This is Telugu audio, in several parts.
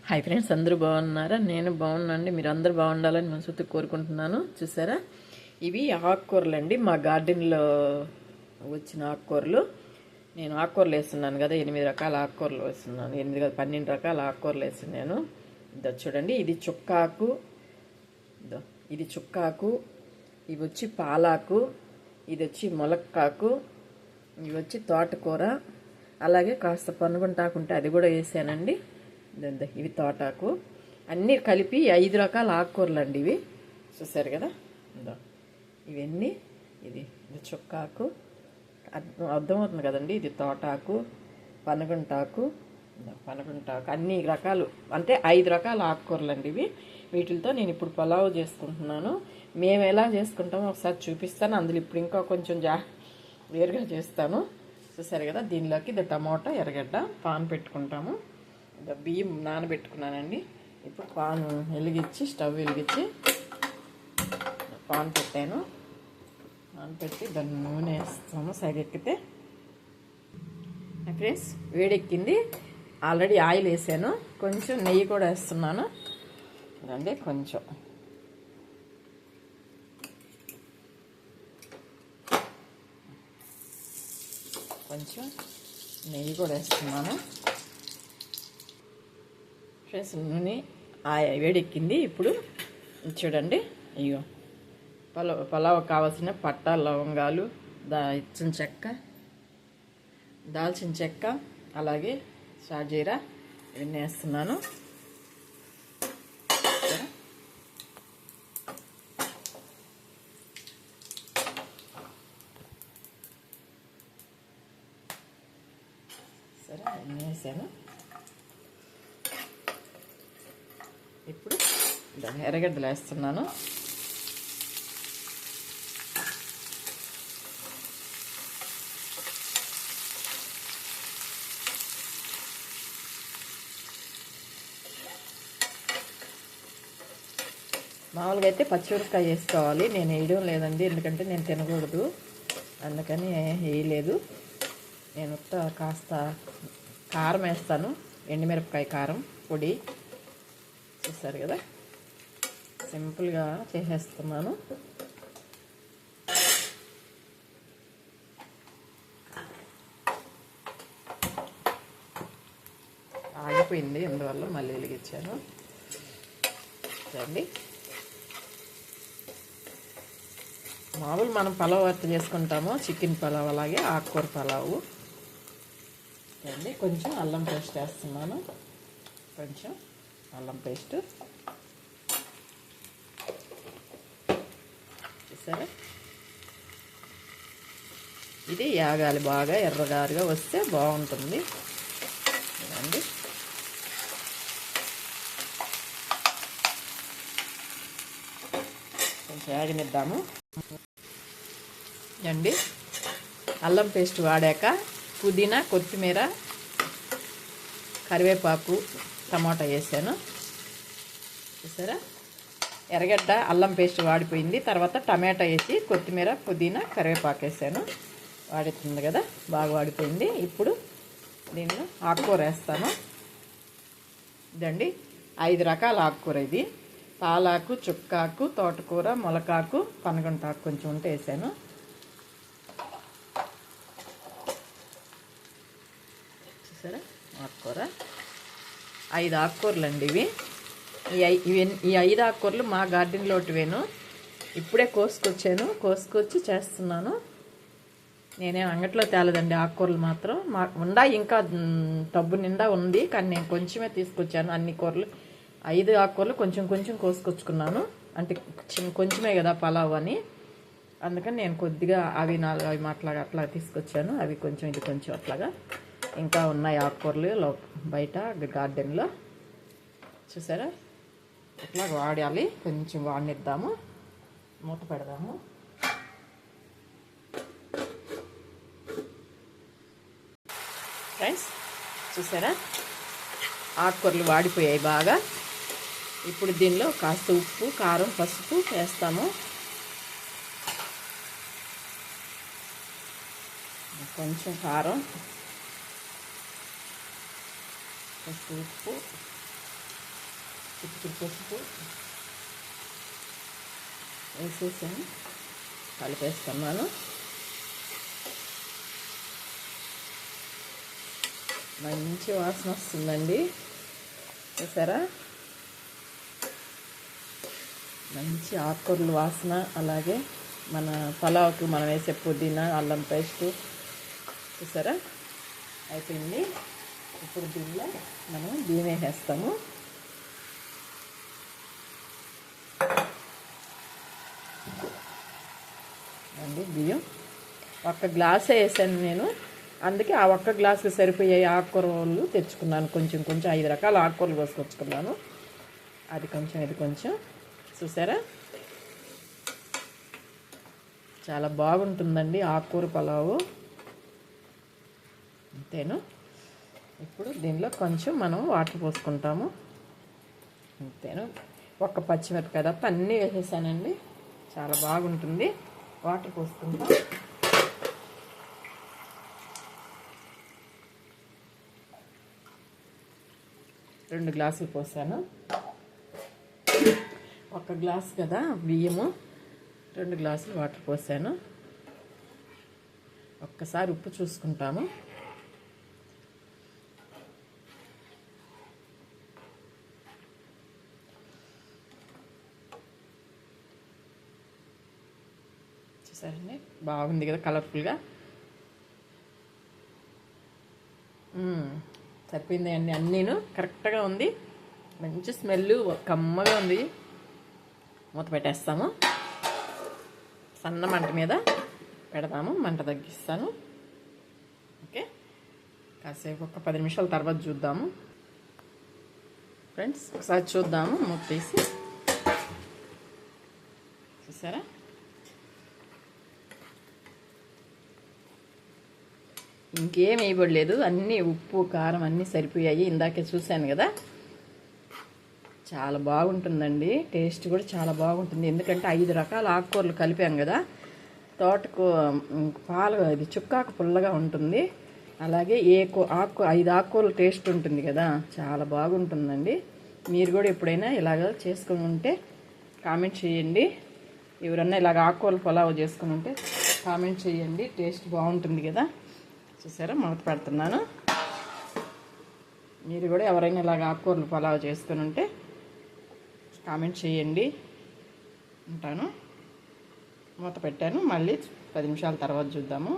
హాయ్ ఫ్రెండ్స్, అందరూ బాగున్నారా? నేను బాగున్నానండి. మీరు అందరూ బాగుండాలని మనసుతో కోరుకుంటున్నాను. చూసారా, ఇవి ఆకుకూరలు అండి. మా గార్డెన్లో వచ్చిన ఆకుకూరలు. నేను ఆకుకూరలు వేస్తున్నాను కదా, 8 రకాల ఆకుకూరలు వేస్తున్నాను. 8 కాదు, 12 రకాల ఆకుకూరలు వేస్తున్నాను. ఇదో చూడండి, ఇది చుక్కాకు, ఇదో ఇది చుక్కాకు, ఇవి వచ్చి పాలాకు, ఇది వచ్చి ములక్కాకు, ఇవి వచ్చి తోటకూర, అలాగే కాస్త పనుగుంటాకు ఉంటే అది కూడా వేసానండి. ఇవి తోటాకు, అన్నీ కలిపి 5 రకాల ఆకుకూరలు అండి ఇవి. చూసారు కదా, ఇవన్నీ. ఇది చుక్కాకు, అర్థమవుతుంది కదండి. ఇది తోటాకు, పనగుంటాకు, అన్ని రకాలు, అంటే 5 రకాల ఆకుకూరలు అండి ఇవి. వీటితో నేను ఇప్పుడు పులావ్ చేసుకుంటున్నాను. మేము ఎలా చేసుకుంటామో ఒకసారి చూపిస్తాను. అందులో ఇప్పుడు ఇంకా కొంచెం వేరుగా చేస్తాను. చూసారు కదా, దీనిలోకి ఇది టమాటా, ఎర్రగడ్డ, పాన్ పెట్టుకుంటాము. బియ్యం నానబెట్టుకున్నానండి. ఇప్పుడు పాన్ వెలిగించి, స్టవ్ వెలిగించి పాన్ పెట్టాను. పాన్ పెట్టి దాన్ని నూనె వేస్తాము. సైడ్ ఎక్కితే ఫ్రెండ్స్, వేడెక్కింది. ఆల్రెడీ ఆయిల్ వేసాను. కొంచెం నెయ్యి కూడా వేస్తున్నాను అండి. కొంచెం నెయ్యి కూడా వేస్తున్నాను ఫ్రెండ్స్. నూనె వేడెక్కింది. ఇప్పుడు చూడండి, అయ్యో పలావ్ కావాల్సిన పట్టా, లవంగాలు, దాల్చిన చెక్క, అలాగే షాజీరా ఇవన్నీ వేస్తున్నాను. సరే, అన్నీ వేసాను. ఇప్పుడు ఎర్రగడ్డలు వేస్తున్నాను. మామూలుగా అయితే పచ్చిమిరపకాయ వేసుకోవాలి. నేను వేయడం లేదండి, ఎందుకంటే నేను తినకూడదు, అందుకని వేయలేదు. నేను కాస్త కారం వేస్తాను, ఎండుమిరపకాయ కారం పొడి. చూసారు కదా, సింపుల్గా చేసేస్తున్నాను. ఆగిపోయింది, అందువల్ల మళ్ళీ వెలిగించాను. చూడండి, మామూలు మనం పలావ్ అట్లా చేసుకుంటాము, చికెన్ పలావ్, అలాగే ఆకుకూర పలావు. చూడండి, కొంచెం అల్లం పేస్ట్ వేస్తున్నాను. కొంచెం అల్లం పేస్ట్ చూసారా. ఇది యాగాలి, బాగా ఎర్రగారుగా వస్తే బాగుంటుంది. చూడండి, కొంచెం యాగనిద్దాము అండి. అల్లం పేస్ట్ వాడాక పుదీనా, కొత్తిమీర, కరివేపాకు, టమాటా వేసాను. చూసారా, ఎర్రగడ్డ, అల్లం పేస్ట్ వాడిపోయింది. తర్వాత టమాటా వేసి కొత్తిమీర, పుదీనా, కరివేపాకు వేసాను. వాడుతుంది కదా, బాగా వాడిపోయింది. ఇప్పుడు దీనిలో ఆకుకూర వేస్తాను. ఇదండి 5 రకాల ఆకుకూర. ఇది పాలాకు, చుక్కాకు, తోటకూర, మొలకాకు, పనగంటాకు కొంచెం ఉంటే వేసాను. చూసారా, ఆకుకూర 5 ఆకుకూరలు అండి ఇవి. ఈ 5 ఆకుకూరలు మా గార్డెన్లో ఒకటివేను. ఇప్పుడే కోసుకొచ్చి చేస్తున్నాను. నేనేం అంగట్లో తేలేదండి ఆకుకూరలు మాత్రం. ఉండా, ఇంకా టబ్బు నిండా ఉంది, కానీ నేను కొంచెమే తీసుకొచ్చాను. అన్ని కూరలు 5 ఆకుకూరలు కొంచెం కోసుకొచ్చుకున్నాను. అంటే కొంచెమే కదా పలావ్ అని, అందుకని నేను కొద్దిగా అవి అట్లా తీసుకొచ్చాను. అవి కొంచెం, ఇది కొంచెం అట్లాగా. ఇంకా ఉన్నాయి ఆకుకూరలు బయట గార్డెన్లో. చూసారా, ఇట్లా వాడాలి. కొంచెం వాడినిద్దాము, మూత పెడదాము. ఫ్రెండ్స్, చూసారా, ఆకుకూరలు వాడిపోయాయి బాగా. ఇప్పుడు దీనిలో కాస్త ఉప్పు, కారం, పసుపు వేస్తాము. కొంచెం కారం, ఉప్పు, చిటికెడు పసుపు వేసేసాను, కలిపేస్తున్నాను. మంచి వాసన వస్తుందండి, చూసారా? మంచి ఆకుకూరల వాసన, అలాగే మన పలావ్కి మనం వేసే పుదీనా అల్లం పేస్టు, చూసారా? అయిపోయింది. ఇప్పుడు దీనిలో మనం బియ్యం వేసేస్తాము. అండి బియ్యం ఒక్క గ్లాసే వేసాను నేను, అందుకే ఆ ఒక్క గ్లాసుకి సరిపోయే ఆకుకూరలు తెచ్చుకున్నాను. కొంచెం 5 రకాల ఆకుకూరలు కోసుకొచ్చుకున్నాను. అది కొంచెం ఇది కొంచెం, చూసారా? చాలా బాగుంటుందండి ఆకుకూర పలావు. అంతేను. ఇప్పుడు దీనిలో కొంచెం మనం వాటర్ పోసుకుంటాము. అంతేను. ఒక్క పచ్చిమిరపకాయ తప్ప అన్నీ వేసేసానండి. చాలా బాగుంటుంది. వాటర్ పోసుకుంటాం. 2 గ్లాసులు పోసాను. 1 గ్లాసు కదా బియ్యము, 2 గ్లాసులు వాటర్ పోసాను. ఒక్కసారి ఉప్పు చూసుకుంటాము. చూసారండి, బాగుంది కదా కలర్ఫుల్గా. సరిపోయింది అండి, అన్నీను కరెక్ట్గా ఉంది. మంచి స్మెల్, కమ్మగా ఉంది. మూత పెట్టేస్తాము. సన్న మంట మీద పెడతాము, మంట తగ్గిస్తాను. ఓకే, కాసేపు ఒక 10 నిమిషాల తర్వాత చూద్దాము ఫ్రెండ్స్. ఒకసారి చూద్దాము మూత తీసి. చూసారా? ఇంకేం వేయబడలేదు, అన్నీ ఉప్పు కారం అన్నీ సరిపోయాయి. ఇందాకే చూశాను కదా. చాలా బాగుంటుందండి, టేస్ట్ కూడా చాలా బాగుంటుంది. ఎందుకంటే 5 రకాల ఆకుకూరలు కలిపాం కదా. తోటకు పాలు ఇది చుక్కాకు పుల్లగా ఉంటుంది, అలాగే 5 ఆకుకూరల టేస్ట్ ఉంటుంది కదా. చాలా బాగుంటుందండి. మీరు కూడా ఎప్పుడైనా ఇలాగ చేసుకుని ఉంటే కామెంట్ చేయండి. ఎవరన్నా ఇలాగ ఆకుకూరలు పులావ్ చేసుకుని ఉంటే కామెంట్ చేయండి, టేస్ట్ బాగుంటుంది కదా. చూసారా? మూత పెడుతున్నాను. మీరు కూడా ఎవరైనా ఇలాగ ఆకుకూరలు పులావ్ చేసుకుని ఉంటే కామెంట్ చేయండి. ఉంటాను. మూత పెట్టాను. మళ్ళీ 10 నిమిషాల తర్వాత చూద్దాము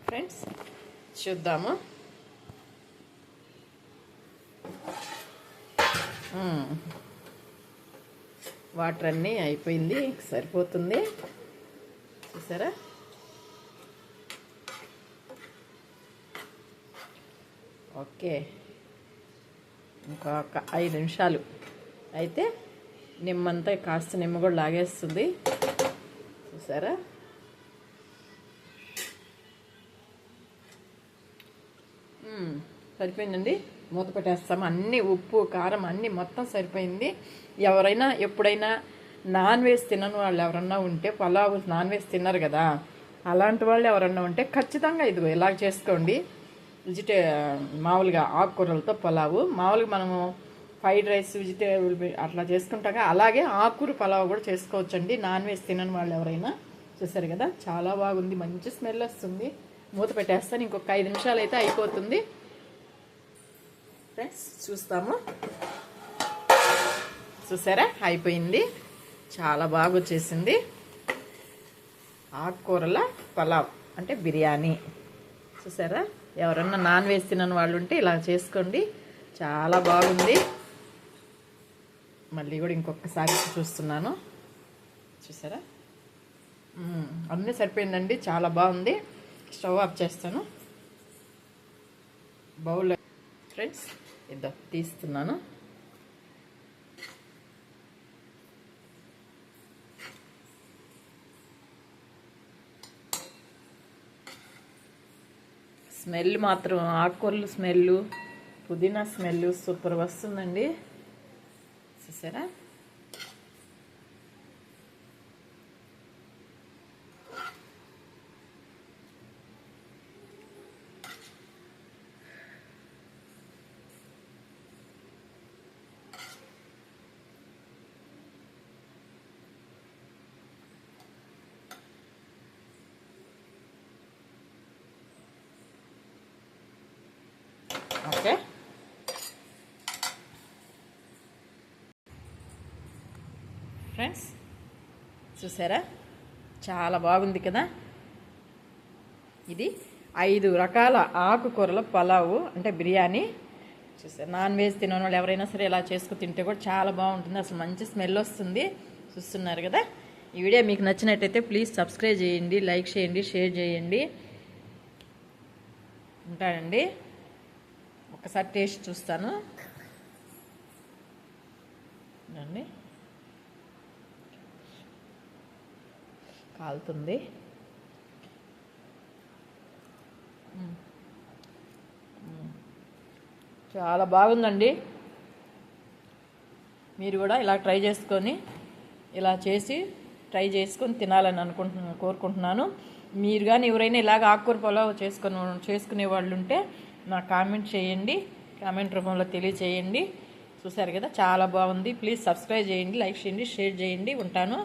ఫ్రెండ్స్. చూద్దాము. వాటర్ అన్నీ అయిపోయింది, సరిపోతుంది. చూసారా? ఓకే, ఇంకొక 5 నిమిషాలు అయితే నిమ్మంతా కాస్త నిమ్మ కూడా లాగేస్తుంది. చూసారా? సరిపోయిందండి. మూత పెట్టేస్తాము. అన్నీ ఉప్పు కారం అన్నీ మొత్తం సరిపోయింది. ఎవరైనా ఎప్పుడైనా నాన్ వెజ్ తినని వాళ్ళు ఎవరన్నా ఉంటే, పలావ్ నాన్ వెజ్ తిన్నారు కదా, అలాంటి వాళ్ళు ఎవరన్నా ఉంటే ఖచ్చితంగా ఇదిగో ఇలాగ చేసుకోండి. మామూలుగా ఆకుకూరలతో పలావు, మామూలుగా మనము ఫ్రైడ్ రైస్ వెజిటేబుల్ అట్లా చేసుకుంటాగా, అలాగే ఆకుకూర పలావ్ కూడా చేసుకోవచ్చండి నాన్ వెజ్ తినని వాళ్ళు ఎవరైనా. చూసారు కదా, చాలా బాగుంది, మంచి స్మెల్ వస్తుంది. మూత పెట్టేస్తాను. ఇంకొక 5 నిమిషాలు అయితే అయిపోతుంది ఫ్రెండ్స్. చూస్తాము. చూసారా? అయిపోయింది. చాలా బాగా వచ్చేసింది ఆకుకూరల పలావ్, అంటే బిర్యానీ. చూసారా? ఎవరన్నా నాన్ వెజ్ తినని వాళ్ళు ఉంటే ఇలా చేసుకోండి, చాలా బాగుంది. మళ్ళీ కూడా ఇంకొకసారి చూస్తున్నాను. చూసారా? అన్నీ సరిపోయిందండి, చాలా బాగుంది. స్టవ్ ఆఫ్ చేస్తాను. బౌల్ ఫ్రెండ్స్ ఇద్దాం, తీస్తున్నాను. స్మెల్ మాత్రం ఆకుకూరలు స్మెల్, పుదీనా స్మెల్ సూపర్ వస్తుందండి. చూసారా? ఓకే, ఫ్రెండ్స్ చూసారా చాలా బాగుంది కదా. ఇది 5 రకాల ఆకుకూరల పలావు అంటే బిర్యానీ. చూసారు, నాన్ వెజ్ తినని వాళ్ళు ఎవరైనా సరే ఇలా చేసుకుని తింటే కూడా చాలా బాగుంటుంది. అసలు మంచి స్మెల్ వస్తుంది. చూస్తున్నారు కదా. ఈ వీడియో మీకు నచ్చినట్టయితే ప్లీజ్ సబ్స్క్రైబ్ చేయండి, లైక్ చేయండి, షేర్ చేయండి. ఉంటానండి. ఒకసారి టేస్ట్ చూస్తాను అండి. కాలుతుంది. చాలా బాగుందండి. మీరు కూడా ఇలా ట్రై చేసుకొని తినాలని కోరుకుంటున్నాను. మీరు కానీ ఎవరైనా ఇలాగ ఆకుకూర పొలావ్ చేసుకునే వాళ్ళు ఉంటే నాకు కామెంట్ చేయండి, కామెంట్ రూపంలో తెలియచేయండి. చూసారు కదా చాలా బాగుంది. ప్లీజ్ సబ్స్క్రైబ్ చేయండి, లైక్ చేయండి, షేర్ చేయండి. ఉంటాను.